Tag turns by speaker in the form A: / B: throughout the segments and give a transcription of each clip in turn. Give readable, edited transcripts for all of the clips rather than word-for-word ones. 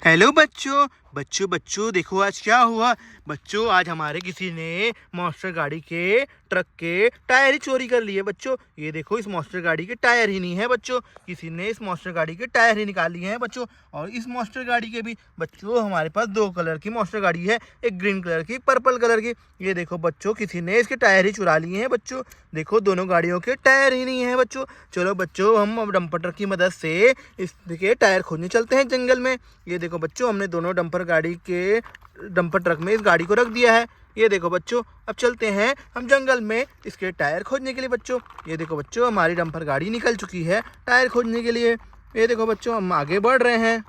A: Hello बच्चों बच्चों बच्चों देखो आज क्या हुआ। बच्चों आज हमारे किसी ने मॉन्स्टर गाड़ी के ट्रक के टायर ही चोरी कर लिए। बच्चों ये देखो, इस मॉन्स्टर गाड़ी के टायर ही नहीं है। बच्चों किसी ने इस मॉन्स्टर गाड़ी के टायर ही निकाल लिए हैं बच्चों। और इस मॉन्स्टर गाड़ी के भी बच्चों हमारे पास दो कलर की मॉन्स्टर गाड़ी है, एक ग्रीन कलर की, पर्पल कलर की। ये देखो बच्चों, किसी ने इसके टायर ही चुरा लिए हैं बच्चों। देखो दोनों गाड़ियों के टायर ही नहीं है बच्चों। चलो बच्चों हम अब डंपर ट्रक की मदद से इसके टायर खोजने चलते हैं जंगल में। ये देखो बच्चों, हमने दोनों डंपर गाड़ी के डंपर ट्रक में इस गाड़ी को रख दिया है। ये देखो बच्चों, अब चलते हैं हम जंगल में इसके टायर खोजने के लिए बच्चों। ये देखो बच्चों, हमारी डंपर गाड़ी निकल चुकी है टायर खोजने के लिए। ये देखो बच्चों, हम आगे बढ़ रहे हैं।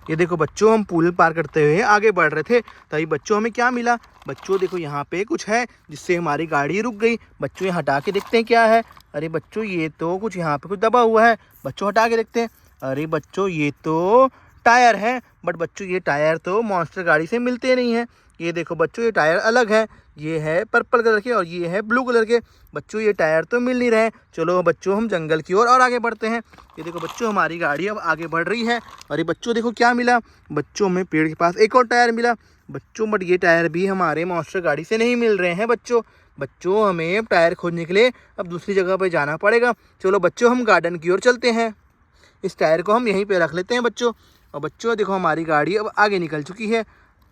A: ये देखो बच्चों, हम पुल पार करते हुए आगे बढ़ रहे थे, तभी बच्चों हमें क्या मिला। बच्चों देखो यहाँ पे कुछ है जिससे हमारी गाड़ी रुक गई। बच्चों ये हटा के देखते हैं क्या है। अरे बच्चों ये तो कुछ यहाँ पे कुछ दबा हुआ है। बच्चों हटा के देखते हैं। अरे बच्चों ये तो टायर है, बट बच्चों ये टायर तो मॉन्स्टर गाड़ी से मिलते नहीं हैं। ये देखो बच्चों, ये टायर अलग है, ये है पर्पल कलर के और ये है ब्लू कलर के। बच्चों ये टायर तो मिल नहीं रहे। चलो बच्चों हम जंगल की ओर और आगे बढ़ते हैं। ये देखो बच्चों, हमारी गाड़ी अब आगे बढ़ रही है। अरे बच्चों देखो क्या मिला। बच्चों हमें पेड़ के पास एक और टायर मिला बच्चों, बट ये टायर भी हमारे मॉन्स्टर गाड़ी से नहीं मिल रहे हैं बच्चों हमें टायर खोजने के लिए अब दूसरी जगह पर जाना पड़ेगा। चलो बच्चों हम गार्डन की ओर चलते हैं। इस टायर को हम यहीं पे रख लेते हैं बच्चों। और बच्चों देखो, हमारी गाड़ी अब आगे निकल चुकी है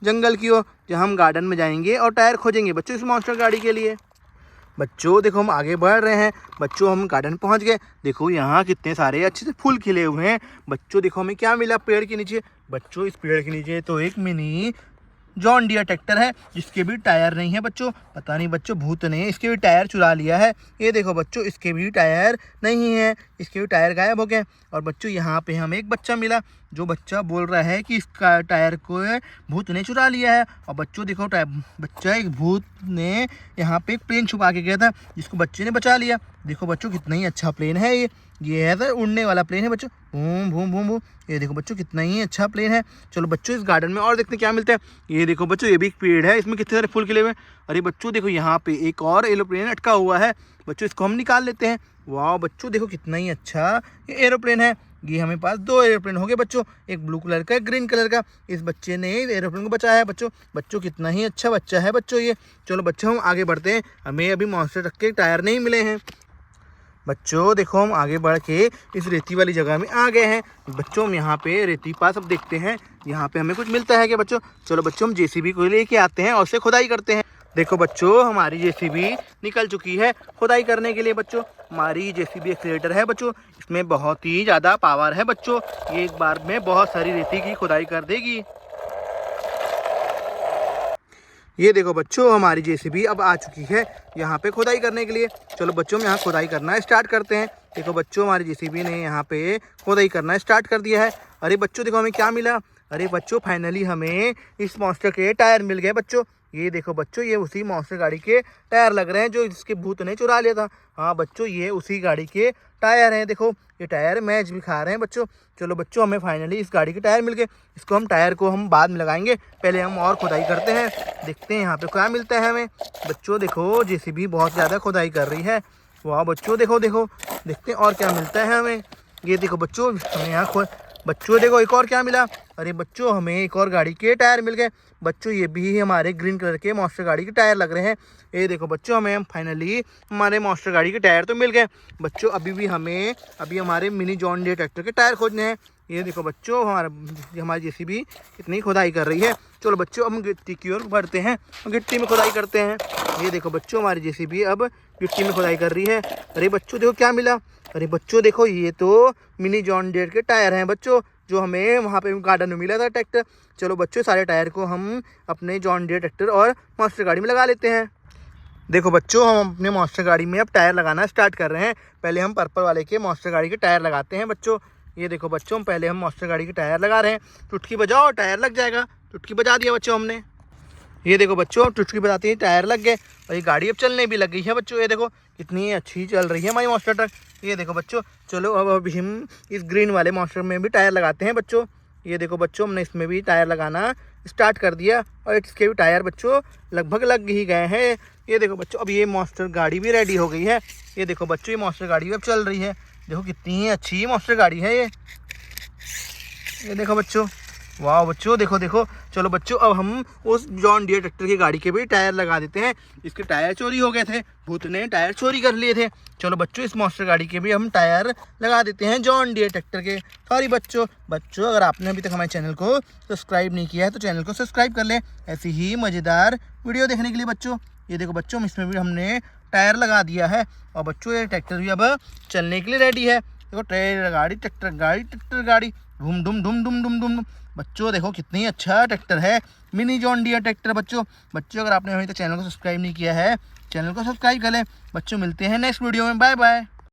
A: जंगल की ओर, जहाँ हम गार्डन में जाएंगे और टायर खोजेंगे बच्चों इस मॉन्स्टर गाड़ी के लिए। बच्चों देखो, हम आगे बढ़ रहे हैं। बच्चों हम गार्डन पहुंच गए। देखो यहाँ कितने सारे अच्छे से फूल खिले हुए हैं। बच्चों देखो हमें क्या मिला पेड़ के नीचे। बच्चों इस पेड़ के नीचे तो एक मिनी जॉन डियर ट्रैक्टर है, जिसके भी टायर नहीं है बच्चों। पता नहीं बच्चों भूत ने इसके भी टायर चुरा लिया है। ये देखो बच्चों, इसके भी टायर नहीं है, इसके भी टायर गायब हो गए। और बच्चों यहाँ पे हमें एक बच्चा मिला, जो बच्चा बोल रहा है कि इसका टायर को भूत ने चुरा लिया है। और बच्चों देखो, बच्चा एक भूत ने यहाँ पे एक प्लेन छुपा के गया था, जिसको बच्चे ने बचा लिया। देखो बच्चों, कितना ही अच्छा प्लेन है ये है सर उड़ने वाला प्लेन है बच्चों, बूम बूम बूम बूम। ये देखो बच्चों, कितना ही अच्छा प्लेन है। चलो बच्चों इस गार्डन में और देखते हैं क्या मिलता है। ये देखो बच्चों, ये भी एक पेड़ है, इसमें कितने सारे फूल खिले हुए हैं। अरे बच्चों देखो, यहाँ पे एक और एरोप्लेन अटका हुआ है बच्चों, इसको हम निकाल लेते हैं। वाह बच्चों देखो, कितना ही अच्छा ये एरोप्लेन है। ये हमें पास दो एरोप्लेन हो गए बच्चों, एक ब्लू कलर का एक ग्रीन कलर का। इस बच्चे ने एरोप्लेन को बचाया है बच्चों कितना ही अच्छा बच्चा है बच्चों ये। चलो बच्चों हम आगे बढ़ते हैं। हमें अभी मॉन्स्टर ट्रक के टायर नहीं मिले हैं बच्चों। देखो हम आगे बढ़ के इस रेती वाली जगह में आ गए हैं बच्चों। हम यहाँ पे रेती पास अब देखते हैं, यहाँ पे हमें कुछ मिलता है क्या बच्चों। चलो बच्चों हम जेसीबी को लेके आते हैं और उसे खुदाई करते हैं। देखो बच्चों, हमारी जेसीबी निकल चुकी है खुदाई करने के लिए बच्चों। हमारी जेसीबी एक्सीलेटर है बच्चों, इसमें बहुत ही ज़्यादा पावर है बच्चों। ये एक बार में बहुत सारी रेती की खुदाई कर देगी। ये देखो बच्चों, हमारी जेसीबी अब आ चुकी है यहाँ पे खुदाई करने के लिए। चलो बच्चों हम यहाँ खुदाई करना स्टार्ट करते हैं। देखो बच्चों, हमारी जेसीबी ने यहाँ पे खुदाई करना स्टार्ट कर दिया है। अरे बच्चों देखो हमें क्या मिला। अरे बच्चों, फाइनली हमें इस मॉन्स्टर के टायर मिल गए बच्चों। ये देखो बच्चों, ये उसी मॉन्स्टर गाड़ी के टायर लग रहे हैं जो इसके भूत ने चुरा लिया था। हाँ बच्चों, ये उसी गाड़ी के टायर हैं। देखो ये टायर मैच भी खा रहे हैं बच्चों। चलो बच्चों, हमें फाइनली इस गाड़ी के टायर मिल गए। इसको हम टायर को हम बाद में लगाएंगे, पहले हम और खुदाई करते हैं, देखते हैं यहाँ पे क्या मिलता है हमें। बच्चों देखो, जेसीबी बहुत ज़्यादा खुदाई कर रही है। वाह बच्चों, देखो देखो देखते हैं और क्या मिलता है हमें। ये देखो बच्चों, हमें यहाँ बच्चों देखो एक और क्या मिला। अरे बच्चों, हमें एक और गाड़ी के टायर मिल गए बच्चों। ये भी हमारे ग्रीन कलर के मॉन्स्टर गाड़ी के टायर लग रहे हैं। ये देखो बच्चों, हमें फाइनली हमारे मॉन्स्टर गाड़ी के टायर तो मिल गए बच्चों। अभी हमारे मिनी जॉन डियर ट्रैक्टर के टायर खोजने हैं। ये देखो बच्चों, हमारी जेसीबी कितनी खुदाई कर रही है। चलो बच्चों, हम गिट्टी की ओर बढ़ते हैं, गिट्टी में खुदाई करते हैं। ये देखो बच्चों, हमारी जेसीबी अब गिट्टी में खुदाई कर रही है। अरे बच्चों देखो क्या मिला। अरे बच्चों देखो, ये तो मिनी जॉन डियर के टायर हैं बच्चों, जो हमें वहाँ पे गार्डन में मिला था ट्रैक्टर। चलो बच्चों, सारे टायर को हम अपने जॉन डियर ट्रैक्टर और मॉन्स्टर गाड़ी में लगा लेते हैं। देखो बच्चों, हम अपने मॉन्स्टर गाड़ी में अब टायर लगाना स्टार्ट कर रहे हैं। पहले हम पर्पल वाले के मॉन्स्टर गाड़ी के टायर लगाते हैं बच्चों। ये देखो बच्चों, पहले हम मॉन्स्टर गाड़ी के टायर लगा रहे हैं। चुटकी बजाओ, टायर लग जाएगा। चुटकी बजा दिया बच्चों हमने। ये देखो बच्चों, चुटकी बजाते ही टायर लग गए और ये गाड़ी अब चलने भी लग गई है बच्चों। ये देखो कितनी अच्छी चल रही है हमारी मॉन्स्टर ट्रक। ये देखो बच्चों, चलो अब अभी हम इस ग्रीन वाले मॉन्स्टर में भी टायर लगाते हैं बच्चों। ये देखो बच्चों, हमने इसमें भी टायर लगाना स्टार्ट कर दिया और इसके भी टायर बच्चों लगभग लग ही गए हैं। ये देखो बच्चों, अब ये मॉन्स्टर गाड़ी भी रेडी हो गई है। ये देखो बच्चों, ये मॉन्स्टर गाड़ी अब चल रही है। देखो कितनी अच्छी मॉन्स्टर गाड़ी है ये देखो बच्चों, वाह बच्चों, देखो देखो। चलो बच्चों, अब हम उस जॉन डियर ट्रैक्टर की गाड़ी के भी टायर लगा देते हैं। इसके टायर चोरी हो गए थे, भूत ने टायर चोरी कर लिए थे। चलो बच्चों, इस मॉन्स्टर गाड़ी के भी हम टायर लगा देते हैं जॉन डियर ट्रैक्टर के। सॉरी बच्चों, अगर आपने अभी तक हमारे चैनल को सब्सक्राइब नहीं किया है तो चैनल को सब्सक्राइब कर लें ऐसी ही मज़ेदार वीडियो देखने के लिए बच्चों। ये देखो बच्चों, इसमें भी हमने टायर लगा दिया है और बच्चों ये ट्रैक्टर भी अब चलने के लिए रेडी है। देखो ट्रेलर गाड़ी, ट्रैक्टर गाड़ी, धूम धूम धूम धूम धूम धूम। बच्चों देखो कितनी अच्छा ट्रैक्टर है, मिनी जॉन डियर ट्रैक्टर। बच्चों अगर आपने अभी तक चैनल को सब्सक्राइब नहीं किया है, चैनल को सब्सक्राइब कर लें। बच्चों मिलते हैं नेक्स्ट वीडियो में, बाय बाय।